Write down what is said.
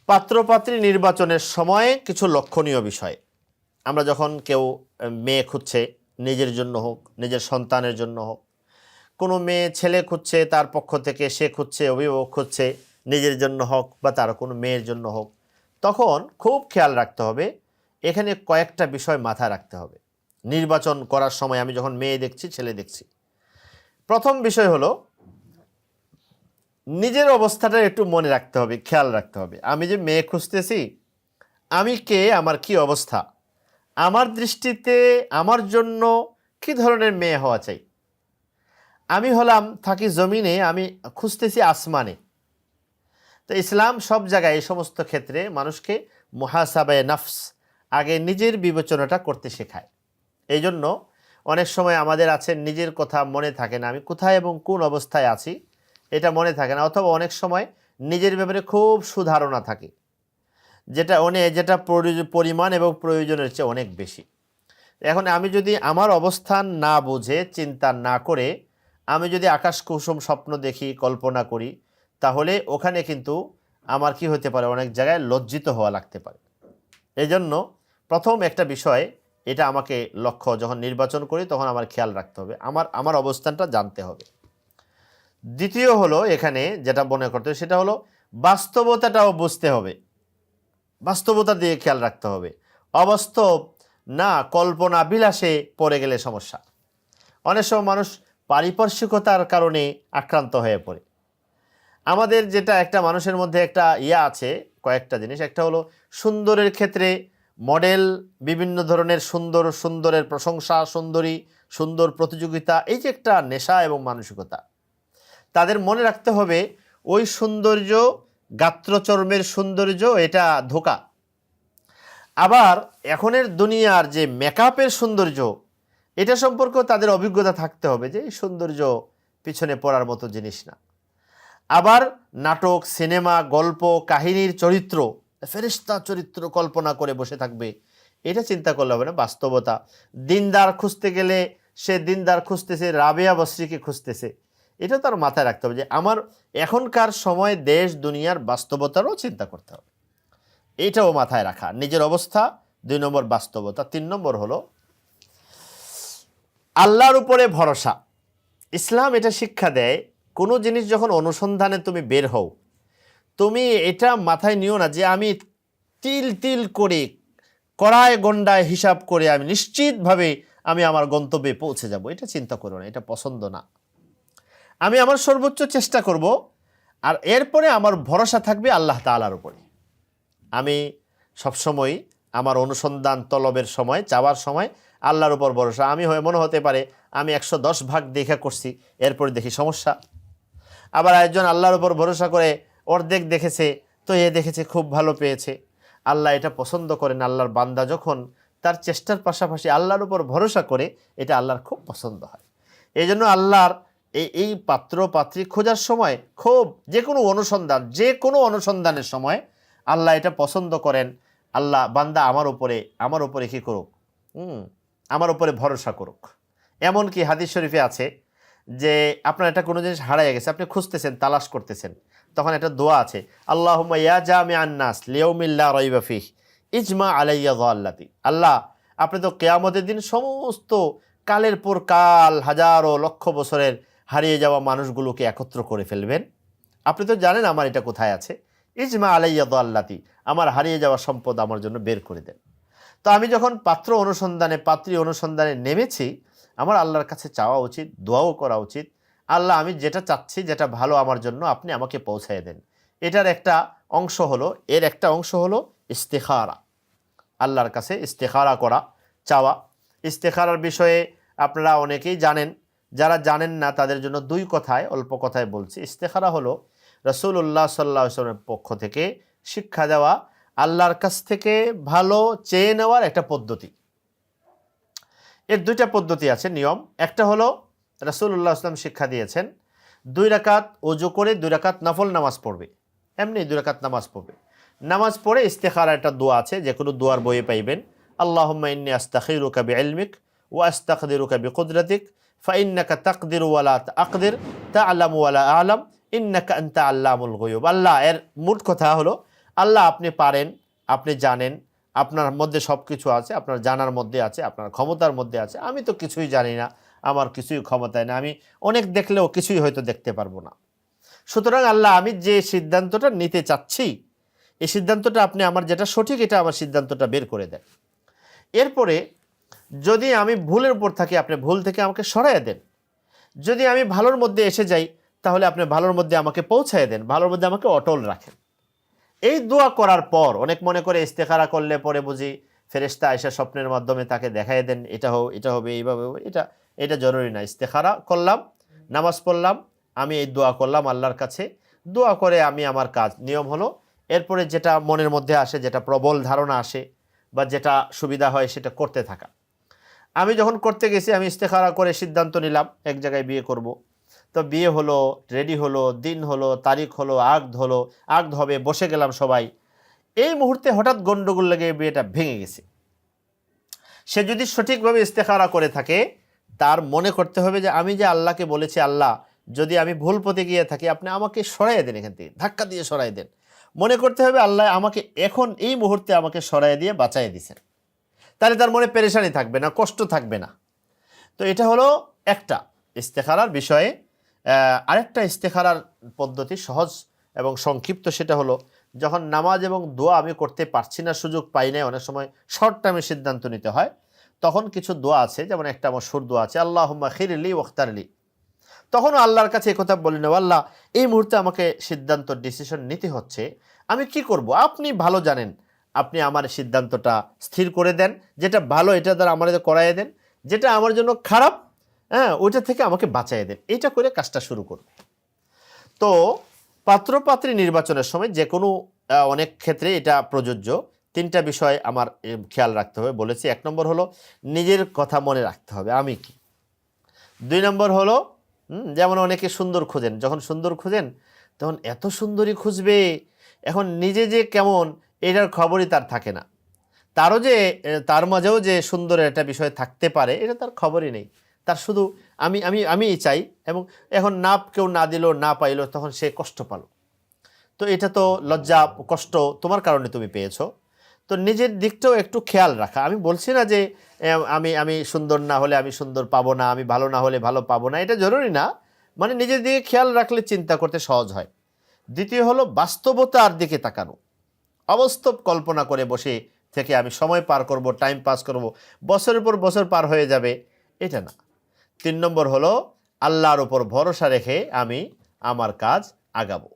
পাত্রপাত্রী নির্বাচনের সময়ে কিছু লক্ষণীয় বিষয়। আমরা যখন কেউ মেয়ে খুঁজছে, নিজের জন্য হোক, নিজের সন্তানের জন্য হোক, কোনো মেয়ে ছেলে খুঁজছে, তার পক্ষ থেকে সে খুঁজছে, অভিভাবক খুঁজছে, নিজের জন্য হোক বা তার কোনো মেয়ের জন্য হোক, তখন খুব খেয়াল রাখতে হবে। এখানে কয়েকটা বিষয় মাথায় রাখতে হবে নির্বাচন করার সময়। আমি যখন মেয়ে দেখছি, ছেলে দেখছি, প্রথম বিষয় হলো নিজের অবস্থাটা একটু মনে রাখতে হবে, খেয়াল রাখতে হবে। আমি যে মেয়ে খুঁজতেছি, আমি কে, আমার কি অবস্থা, আমার দৃষ্টিতে আমার জন্য কি ধরনের মেয়ে হওয়া চাই। আমি হলাম থাকি জমিনে, আমি খুঁজতেছি আসমানে। তো ইসলাম সব জায়গায় এই সমস্ত ক্ষেত্রে মানুষকে মুহাসাবায়ে নাফস, আগে নিজের বিবেচনাটা করতে শেখায়। এই জন্য অনেক সময় আমাদের আছে নিজের কথা মনে থাকে না, আমি কোথায় এবং কোন অবস্থায় আছি এটা মনে থাকে না, অথবা অনেক সময় নিজের ব্যাপারে খুব সুধারণা থাকে, যেটা পরিমাণ এবং প্রয়োজনের চেয়ে অনেক বেশি। এখন আমি যদি আমার অবস্থান না বুঝে, চিন্তা না করে আমি যদি আকাশ কুসুম স্বপ্ন দেখি, কল্পনা করি, তাহলে ওখানে কিন্তু আমার কি হতে পারে, অনেক জায়গায় লজ্জিত হওয়া লাগতে পারে। এই জন্য প্রথম একটা বিষয়, এটা আমাকে লক্ষ্য যখন নির্বাচন করি তখন আমার খেয়াল রাখতে হবে, আমার অবস্থানটা জানতে হবে। দ্বিতীয় হলো এখানে যেটা মনে করতে হবে সেটা হলো বাস্তবতাটাও বুঝতে হবে, বাস্তবতা দিয়ে খেয়াল রাখতে হবে। অবাস্তব না কল্পনা বিলাসে পড়ে গেলে সমস্যা। অনেক সময় মানুষ পারিপার্শ্বিকতার কারণে আক্রান্ত হয়ে পড়ে। আমাদের যেটা একটা মানুষের মধ্যে একটা আছে, কয়েকটা জিনিস। একটা হলো সুন্দরের ক্ষেত্রে মডেল, বিভিন্ন ধরনের সুন্দরের প্রশংসা, সুন্দর প্রতিযোগিতা, এই যে একটা নেশা এবং মানসিকতা, তাদের মনে রাখতে হবে ওই সৌন্দর্য, গাত্রচর্মের সৌন্দর্য, এটা ধোঁকা। আবার এখনের দুনিয়ার যে মেকআপের সৌন্দর্য, এটা সম্পর্কেও তাদের অভিজ্ঞতা থাকতে হবে যে এই সৌন্দর্য পিছনে পড়ার মতো জিনিস না। আবার নাটক, সিনেমা, গল্প, কাহিনীর চরিত্র, ফেরেশতা চরিত্র কল্পনা করে বসে থাকবে, এটা চিন্তা করলে হবে না। বাস্তবতা, দিনদার খুঁজতে গেলে সে দিনদার খুঁজতেছে, রাবেয়া বসরিকে খুঁজতেছে, এটা তার মাথায় রাখতে হবে যে আমার এখনকার সময় দেশ দুনিয়ার বাস্তবতারও চিন্তা করতে হবে। এইটাও মাথায় রাখা, নিজের অবস্থা। 2 নম্বর বাস্তবতা। 3 নম্বর হলো আল্লাহর উপরে ভরসা। ইসলাম এটা শিক্ষা দেয়, কোনো জিনিস যখন অনুসন্ধানে তুমি বের হও, তুমি এটা মাথায় নিও না যে আমি তিল তিল করে, কড়ায় গন্ডায় হিসাব করে আমি নিশ্চিতভাবে আমি আমার গন্তব্যে পৌঁছে যাব, এটা চিন্তা করো না, এটা পছন্দ না। আমি আমার সর্বোচ্চ চেষ্টা করব, আর এরপরে আমার ভরসা থাকবে আল্লাহ তাআলার উপরে। আমি সবসময় আমার অনুসন্ধান তলবের সময়, চাওয়ার সময় আল্লাহর উপর ভরসা। আমি মনে হতে পারে আমি 110 ভাগ দেখা করছি, এরপরে দেখি সমস্যা। আবার একজন আল্লাহর উপর ভরসা করে অর্ধেক দেখেছে, তো এ দেখেছে খুব ভালো পেয়েছে। আল্লাহ এটা পছন্দ করেন। আল্লাহর বান্দা যখন তার চেষ্টার পাশাপাশি আল্লাহর উপর ভরসা করে, এটা আল্লাহর খুব পছন্দ হয়। এই জন্য আল্লাহর এই পাত্র পাত্রী খোঁজার সময় খুব যে কোনো অনুসন্ধানের সময় আল্লাহ এটা পছন্দ করেন। আল্লাহ বান্দা আমার উপরে কি করুক, আমার উপরে ভরসা করুক। এমনকি হাদিস শরীফে আছে যে আপনার একটা কোনো জিনিস হারায় গেছে, আপনি খুঁজতেছেন, তালাশ করতেছেন, তখন একটা দোয়া আছে, আল্লাহুম্মা ইয়া জামিআন নাস লিয়াউমিল লা রাইবা ফিহি ইজমা আলাইয়া যাল্লাতি। আল্লাহ, আপনি তো কিয়ামতের দিন সমস্ত কালের পর কাল, হাজারো লক্ষ বছরের হারিয়ে যাওয়া মানুষগুলোকে একত্র করে ফেলবেন। আপনি তো জানেন আমার এটা কোথায় আছে। ইজমা আলাইয়া যাল্লাতি, আমার হারিয়ে যাওয়া সম্পদ আমার জন্য বের করে দেন। তো আমি যখন পাত্রী অনুসন্ধানে নেমেছি, আমার আল্লাহর কাছে চাওয়া উচিত, দোয়াও করা উচিত, আল্লাহ আমি যেটা চাচ্ছি, যেটা ভালো আমার জন্য, আপনি আমাকে পৌঁছায় দেন। এর একটা অংশ হলো ইস্তেখারা, আল্লাহর কাছে ইস্তেখারা করা, চাওয়া। ইস্তেখারার বিষয়ে আপনারা অনেকেই জানেন, যারা জানেন না তাদের জন্য অল্প কথায় বলছি। ইস্তেখারা হলো রাসূলুল্লাহ সাল্লাল্লাহু আলাইহি ওয়াসাল্লামের পক্ষ থেকে শিক্ষা দেওয়া, আল্লাহর কাছ থেকে ভালো চেয়ে নেওয়ার একটা পদ্ধতি। এর 2টা পদ্ধতি আছে, নিয়ম। একটা হলো রাসূলুল্লাহ সাল্লাল্লাহু শিক্ষা দিয়েছেন 2 রাকাত ওযু করে 2 রাকাত নফল নামাজ পড়বে, এমনি 2 রাকাত নামাজ পড়বে। নামাজ পড়ে ইস্তেখারা একটা দোয়া আছে, যে কোনো দোয়ার বইয়ে পাইবেন। আল্লাহুম্মা ইন্নী আস্তাখিরুকা বিইলমিক ওয়া আস্তাকদিরুকা বিকুদরাতিক ফাইন্নাকা তাকদিরু ওয়া লা আকদির তা'লামু ওয়া লা আ'লাম ইন্নাকা আনতা আল্লামুল গুয়ুব। আল্লাহ, এর মূল কথা হলো আল্লাহ আপনি পারেন, আপনি জানেন, আপনার মধ্যে সব কিছু আছে, আপনার জানার মধ্যে আছে, আপনার ক্ষমতার মধ্যে আছে, আমি তো কিছুই জানি না, আমার কিছুই ক্ষমতায় না, আমি অনেক দেখলেও কিছুই হয়তো দেখতে পারবো না। সুতরাং আল্লাহ আমি যে সিদ্ধান্তটা নিতে চাচ্ছি এই সিদ্ধান্তটা আপনি আমার যেটা সঠিক এটা আমার সিদ্ধান্তটা বের করে দেন। এরপরে যদি আমি ভুলের উপর থাকি আপনি ভুল থেকে আমাকে সরাইয়া দেন, যদি আমি ভালোর মধ্যে এসে যাই তাহলে আপনি ভালোর মধ্যে আমাকে পৌঁছায় দেন, ভালোর মধ্যে আমাকে অটল রাখেন। এই দোয়া করার পর অনেক মনে করে ইস্তেখারা করলে পরে বুঝি ফেরেশতা আয়েশা স্বপ্নের মাধ্যমে তাকে দেখাই দেন এটা হোক এটা হবে এইভাবে হবে, এটা জরুরি না। ইস্তেখারা করলাম, নামাজ পড়লাম, আমি এই দোয়া করলাম আল্লাহর কাছে, দোয়া করে আমি আমার কাজ নিয়ম হলো এরপরে যেটা মনের মধ্যে আসে, যেটা প্রবল ধারণা আসে বা যেটা সুবিধা হয় সেটা করতে থাকা। আমি যখন করতে গেছি আমি ইস্তেখারা করে সিদ্ধান্ত নিলাম এক জায়গায় বিয়ে করব। তো বিয়ে হলো, রেডি হলো, দিন হলো, তারিখ হলো, আগদ হবে, বসে গেলাম সবাই। এই মুহূর্তে হঠাৎ গন্ডগোল লেগে বিয়েটা ভেঙে গেছে। সে যদি সঠিকভাবে ইস্তেখারা করে থাকে তার মনে করতে হবে যে আমি যে আল্লাহকে বলেছি আল্লাহ যদি আমি ভুল পথে গিয়ে থাকি আপনি আমাকে সরাইয়ে দেন, এখান থেকে ধাক্কা দিয়ে সরাই দেন। মনে করতে হবে আল্লাহ আমাকে এখন এই মুহূর্তে আমাকে সরাইয়ে দিয়ে বাঁচাই দিয়েছেন, তাহলে তার মনে পেরেশানি থাকবে না, কষ্ট থাকবে না। তো এটা হলো একটা ইস্তেখারার বিষয়ে। আরেকটা ইস্তেখারার পদ্ধতি সহজ এবং সংক্ষিপ্ত, সেটা হলো যখন নামাজ এবং দোয়া আমি করতে পারছি না, সুযোগ পাই না, অনেক সময় শর্ট টাইমে সিদ্ধান্ত নিতে হয়, তখন কিছু দোয়া আছে, যেমন একটা মশহুর দোয়া আছে আল্লাহুম্মা খিরলি ওয়াখতারলি। তখনও আল্লাহর কাছে এই কথা বলি না, আল্লাহ এই মুহূর্তে আমাকে সিদ্ধান্ত ডিসিশন নিতে হচ্ছে, আমি কি করব আপনি ভালো জানেন, আপনি আমার সিদ্ধান্তটা স্থির করে দেন, যেটা ভালো এটা দ্বারা আমার করাইয়ে দেন, যেটা আমার জন্য খারাপ ওইটা থেকে আমাকে বাঁচাই দেন। এটা করে কাজটা শুরু করব। তো পাত্রপাত্রী নির্বাচনের সময় যে কোনো অনেক ক্ষেত্রে এটা প্রযোজ্য। তিনটা বিষয় আমার খেয়াল রাখতে হবে বলেছি। এক নম্বর হলো নিজের কথা মনে রাখতে হবে আমি কি। দুই নম্বর হলো যেমন অনেকে সুন্দর খোঁজেন, যখন সুন্দর খোঁজেন তখন এত সুন্দরী খুঁজবে, এখন নিজে যে কেমন এটার খবরই তার থাকে না, তারও যে তার মাঝেও যে সুন্দরের একটা বিষয় থাকতে পারে এটা তার খবরই নেই, তার শুধু আমি আমি আমি চাই। এবং এখন না কেউ না দিল না পাইলো তখন সে কষ্ট পাল। তো এটা তো লজ্জা কষ্ট তোমার কারণে তুমি পেয়েছো। তো নিজের দিকটাও একটু খেয়াল রাখা। আমি বলছি না যে আমি আমি সুন্দর না হলে আমি সুন্দর পাবো না, আমি ভালো না হলে ভালো পাবো না, এটা জরুরি না। মানে নিজের দিকে খেয়াল রাখলে চিন্তা করতে সহজ হয়। দ্বিতীয় হলো বাস্তবতার দিকে তাকানো। অবাস্তব কল্পনা করে বসে থেকে আমি সময় পার করব, টাইম পাস করব, বছরের পর বছর পার হয়ে যাবে, এটা না। 3 নম্বর হলো আল্লাহর উপর ভরসা রেখে আমি আমার কাজ আগাবো।